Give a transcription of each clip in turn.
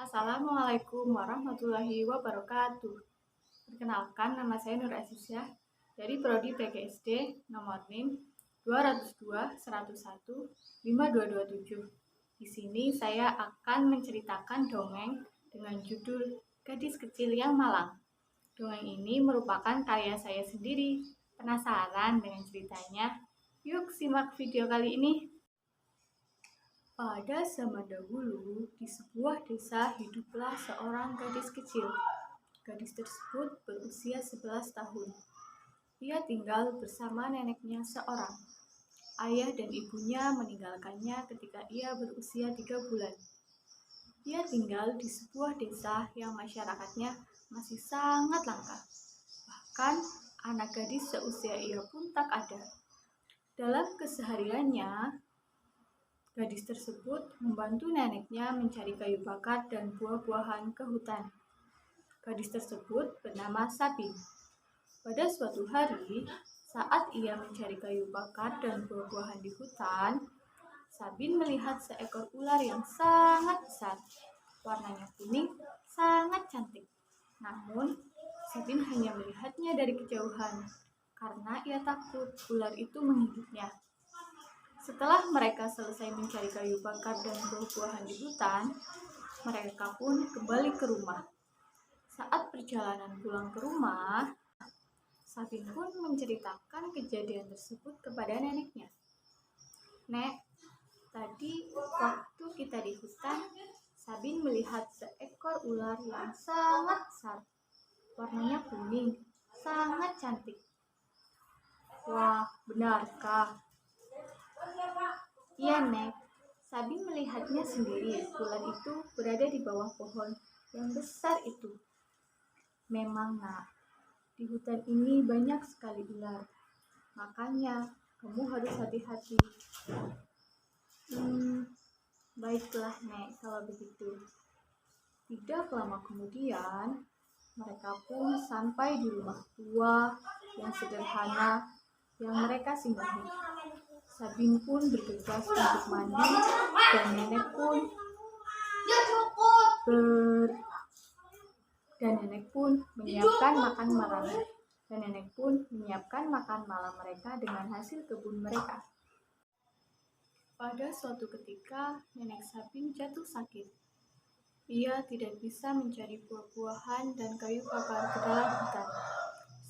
Assalamualaikum warahmatullahi wabarakatuh. Perkenalkan, nama saya Nur Azizah dari Prodi PGSD nomor NIM 202.101.5227. Di sini saya akan menceritakan dongeng dengan judul Gadis Kecil yang Malang. Dongeng ini merupakan karya saya sendiri. Penasaran dengan ceritanya? Yuk simak video kali ini. Pada zaman dahulu, di sebuah desa hiduplah seorang gadis kecil. Gadis tersebut berusia 11 tahun. Ia tinggal bersama neneknya seorang. Ayah dan ibunya meninggalkannya ketika ia berusia 3 bulan. Ia tinggal di sebuah desa yang masyarakatnya masih sangat langka. Bahkan anak gadis seusia ia pun tak ada. Dalam kesehariannya, gadis tersebut membantu neneknya mencari kayu bakar dan buah-buahan ke hutan. Gadis tersebut bernama Sabin. Pada suatu hari, saat ia mencari kayu bakar dan buah-buahan di hutan, Sabin melihat seekor ular yang sangat besar. Warnanya kuning, sangat cantik. Namun, Sabin hanya melihatnya dari kejauhan karena ia takut ular itu menggigitnya. Setelah mereka selesai mencari kayu bakar dan buah-buahan di hutan, mereka pun kembali ke rumah. Saat perjalanan pulang ke rumah, Sabin pun menceritakan kejadian tersebut kepada neneknya. "Nek, tadi waktu kita di hutan, Sabin melihat seekor ular yang sangat besar. Warnanya kuning, sangat cantik." "Wah, benarkah?" "Iya, Nek. Sabin melihatnya sendiri. Ular itu berada di bawah pohon yang besar itu." "Memang, Nak. Di hutan ini banyak sekali ular. Makanya kamu harus hati-hati." Baiklah, Nek, kalau begitu." Tidak lama kemudian, mereka pun sampai di rumah tua yang sederhana yang mereka singgahi. Sabin pun bergegas untuk mandi dan nenek pun menyiapkan makan malam mereka dengan hasil kebun mereka. Pada suatu ketika, nenek Sabin jatuh sakit. Ia tidak bisa mencari buah-buahan dan kayu bakar ke dalam hutan.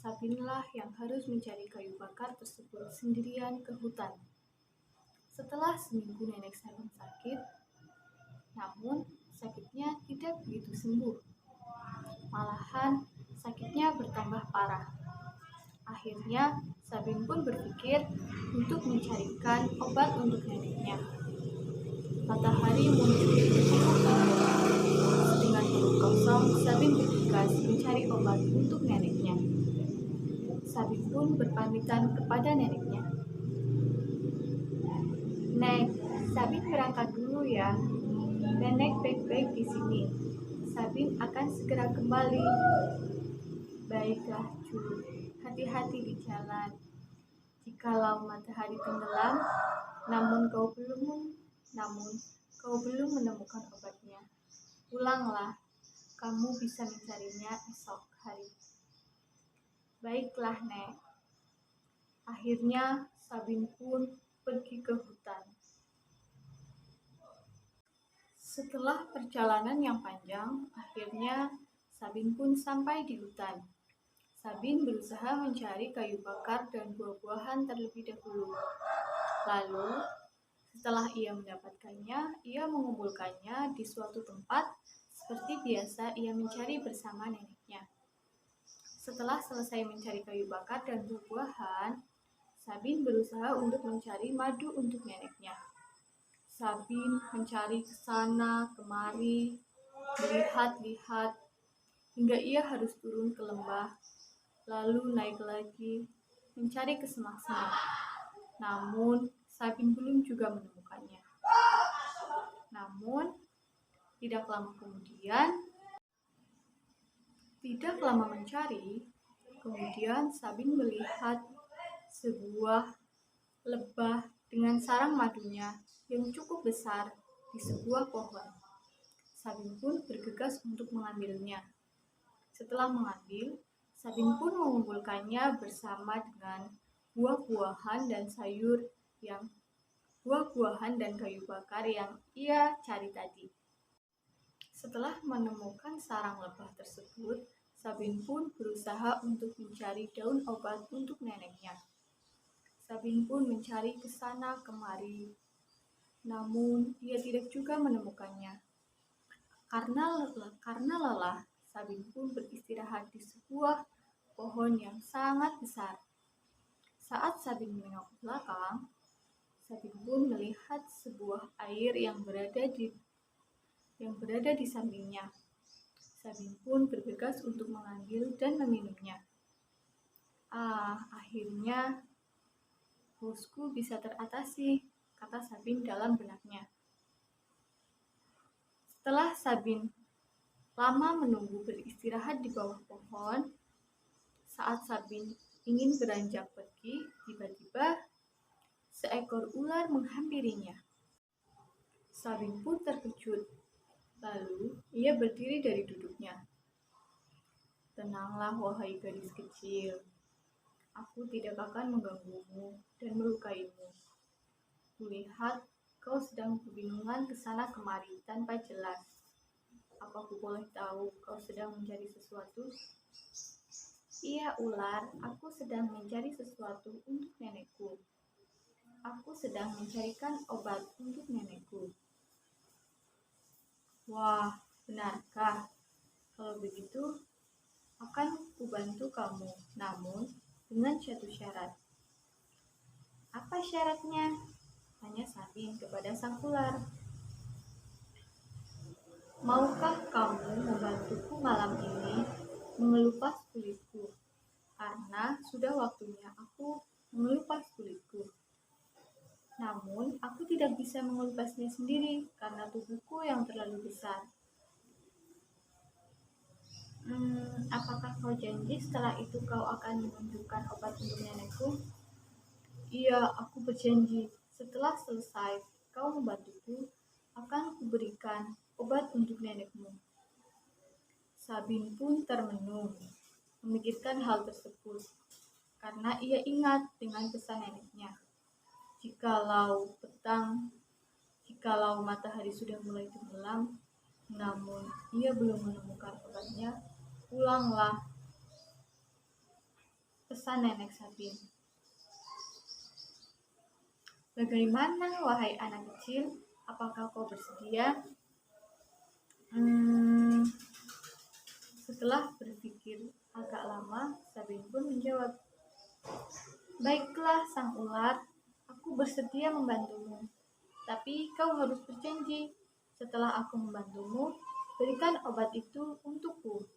Sabinlah yang harus mencari kayu bakar tersebut sendirian ke hutan. Setelah seminggu nenek Sabin sakit, namun sakitnya tidak begitu sembuh. Malahan sakitnya bertambah parah. Akhirnya Sabin pun berpikir untuk mencarikan obat untuk neneknya. Matahari muncul di ufuk timur. Dengan perut kosong, Sabin bergegas mencari obat untuk neneknya. Sabin pun berpamitan kepada neneknya. "Nek, Sabin berangkat dulu ya. Nenek baik-baik di sini. Sabin akan segera kembali." "Baiklah, Cu. Hati-hati di jalan. Jikalau matahari tenggelam, namun kau belum menemukan obatnya, pulanglah. Kamu bisa mencarinya esok hari." "Baiklah, Nek." Akhirnya Sabin pun pergi ke hutan. Setelah perjalanan yang panjang, akhirnya Sabin pun sampai di hutan. Sabin berusaha mencari kayu bakar dan buah-buahan terlebih dahulu. Lalu, setelah ia mendapatkannya, ia mengumpulkannya di suatu tempat seperti biasa ia mencari bersama neneknya. Setelah selesai mencari kayu bakar dan buah-buahan, Sabin berusaha untuk mencari madu untuk neneknya. Sabin mencari ke sana kemari, melihat-lihat, hingga ia harus turun ke lembah, lalu naik lagi, mencari ke semak-semak. Namun, Sabin belum juga menemukannya. Namun, tidak lama mencari, kemudian Sabin melihat sebuah lebah dengan sarang madunya yang cukup besar di sebuah pohon. Sabin pun bergegas untuk mengambilnya. Setelah mengambil, Sabin pun mengumpulkannya bersama dengan buah-buahan dan kayu bakar yang ia cari tadi. Setelah menemukan sarang lebah tersebut, Sabin pun berusaha untuk mencari daun obat untuk neneknya. Sabin pun mencari ke sana kemari, namun ia tidak juga menemukannya. Karena lelah, Sabin pun beristirahat di sebuah pohon yang sangat besar. Saat Sabin menengok ke belakang, Sabin pun melihat sebuah air yang berada di sampingnya. Sabin pun bergegas untuk mengambil dan meminumnya. Akhirnya hausku bisa teratasi, kata Sabin dalam benaknya. Setelah Sabin lama menunggu beristirahat di bawah pohon, saat Sabin ingin beranjak pergi, tiba-tiba seekor ular menghampirinya. Sabin pun terkejut. Lalu ia berdiri dari duduknya. Tenanglah, wahai gadis kecil. Aku tidak akan mengganggumu dan melukaimu. Kulihat kau sedang kebingungan ke sana kemari tanpa jelas. Apa aku boleh tahu kau sedang mencari sesuatu? Iya, ular, aku sedang mencari sesuatu untuk nenekku. Aku sedang mencarikan obat untuk nenekku. Wah, benarkah? Kalau begitu, akan kubantu kamu, namun dengan satu syarat. Apa syaratnya? Tanya Sabin kepada sang ular. Maukah kamu membantuku malam ini mengelupas kulitku? Karena sudah waktunya aku mengelupas kulitku. Namun, aku tidak bisa mengelupasnya sendiri karena tubuhku yang terlalu besar. Apakah kau janji setelah itu kau akan menunjukkan obat untuk nenekku? Iya, aku berjanji. Setelah selesai kau membantuku, akan kuberikan obat untuk nenekmu. Sabin pun termenung, memikirkan hal tersebut, karena ia ingat dengan pesan neneknya. Jikalau matahari sudah mulai tenggelam, namun ia belum menemukan obatnya, pulanglah, pesan nenek Sabin. Bagaimana, wahai anak kecil? Apakah kau bersedia? Setelah berpikir agak lama, Sabin pun menjawab, baiklah, sang ular, aku bersedia membantumu. Tapi kau harus berjanji, setelah aku membantumu, berikan obat itu untukku.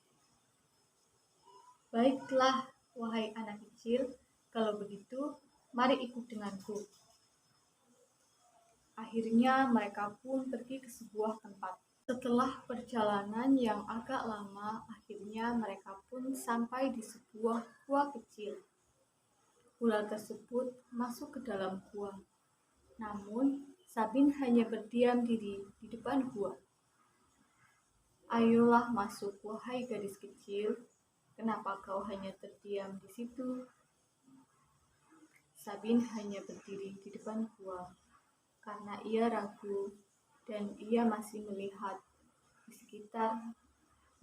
Baiklah, wahai anak kecil, kalau begitu, mari ikut denganku. Akhirnya mereka pun pergi ke sebuah tempat. Setelah perjalanan yang agak lama, akhirnya mereka pun sampai di sebuah gua kecil. Ular tersebut masuk ke dalam gua. Namun, Sabin hanya berdiam diri di depan gua. Ayolah masuk, wahai gadis kecil. Kenapa kau hanya terdiam di situ? Sabin hanya berdiri di depan gua karena ia ragu dan ia masih melihat di sekitar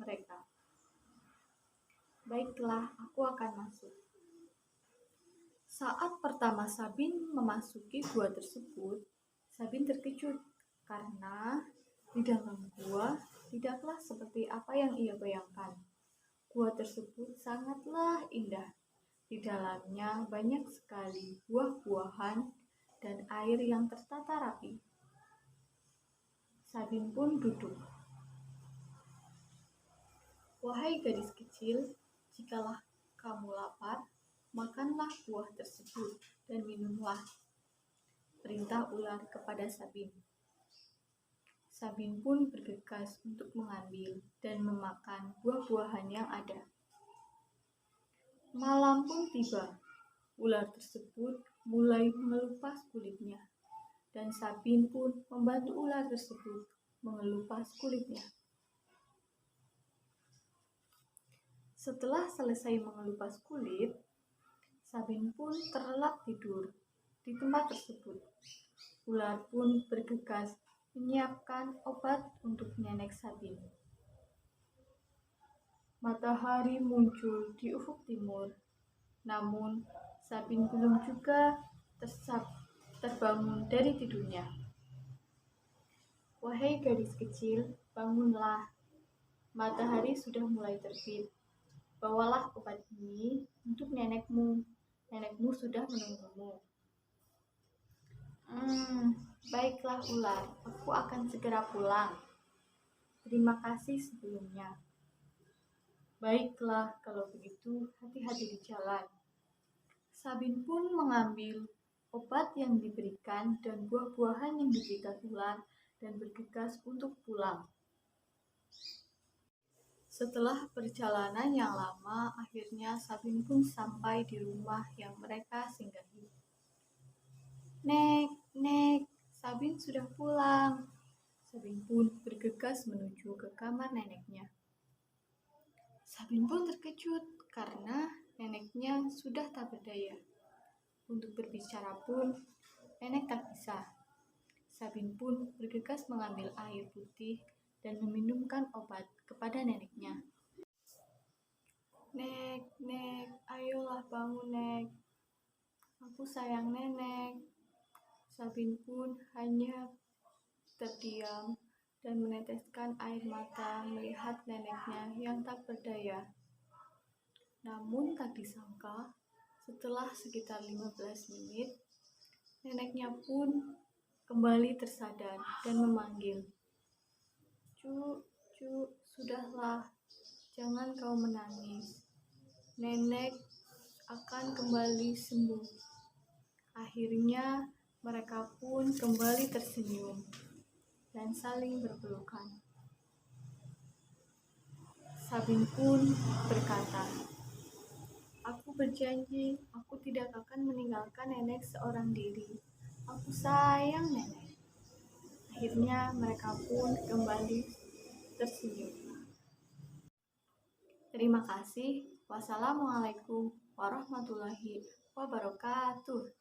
mereka. Baiklah, aku akan masuk. Saat pertama Sabin memasuki gua tersebut, Sabin terkejut karena di dalam gua tidaklah seperti apa yang ia bayangkan. Gua tersebut sangatlah indah. Di dalamnya banyak sekali buah-buahan dan air yang tertata rapi. Sabin pun duduk. Wahai gadis kecil, jikalau kamu lapar, makanlah buah tersebut dan minumlah, perintah ular kepada Sabin. Sabin pun bergegas untuk mengambil dan memakan buah-buahan yang ada. Malam pun tiba. Ular tersebut mulai melupas kulitnya, dan Sabin pun membantu ular tersebut mengelupas kulitnya. Setelah selesai mengelupas kulit, Sabin pun terlelap tidur di tempat tersebut. Ular pun bergegas menyiapkan obat untuk nenek Sabin. Matahari muncul di ufuk timur, namun Sabin belum juga terbangun dari tidurnya. Wahai gadis kecil, bangunlah. Matahari sudah mulai terbit. Bawalah obat ini untuk nenekmu. Nenekmu sudah menunggumu. Baiklah ular, aku akan segera pulang. Terima kasih sebelumnya. Baiklah, kalau begitu hati-hati di jalan. Sabin pun mengambil obat yang diberikan dan buah-buahan yang diberikan ular dan bergegas untuk pulang. Setelah perjalanan yang lama, akhirnya Sabin pun sampai di rumah yang mereka singgahi. Nek, Sabin sudah pulang. Sabin pun bergegas menuju ke kamar neneknya. Sabin pun terkejut karena neneknya sudah tak berdaya. Untuk berbicara pun, nenek tak bisa. Sabin pun bergegas mengambil air putih dan meminumkan obat kepada neneknya. Nek, ayolah bangun nek. Aku sayang nenek. Sabin pun hanya terdiam dan meneteskan air mata melihat neneknya yang tak berdaya. Namun tak disangka, setelah sekitar 15 menit, neneknya pun kembali tersadar dan memanggil, Cu, sudahlah, jangan kau menangis. Nenek akan kembali sembuh. Akhirnya mereka pun kembali tersenyum dan saling berpelukan. Sabin pun berkata, aku berjanji, aku tidak akan meninggalkan nenek seorang diri. Aku sayang nenek. Akhirnya mereka pun kembali tersenyum. Terima kasih. Wassalamualaikum warahmatullahi wabarakatuh.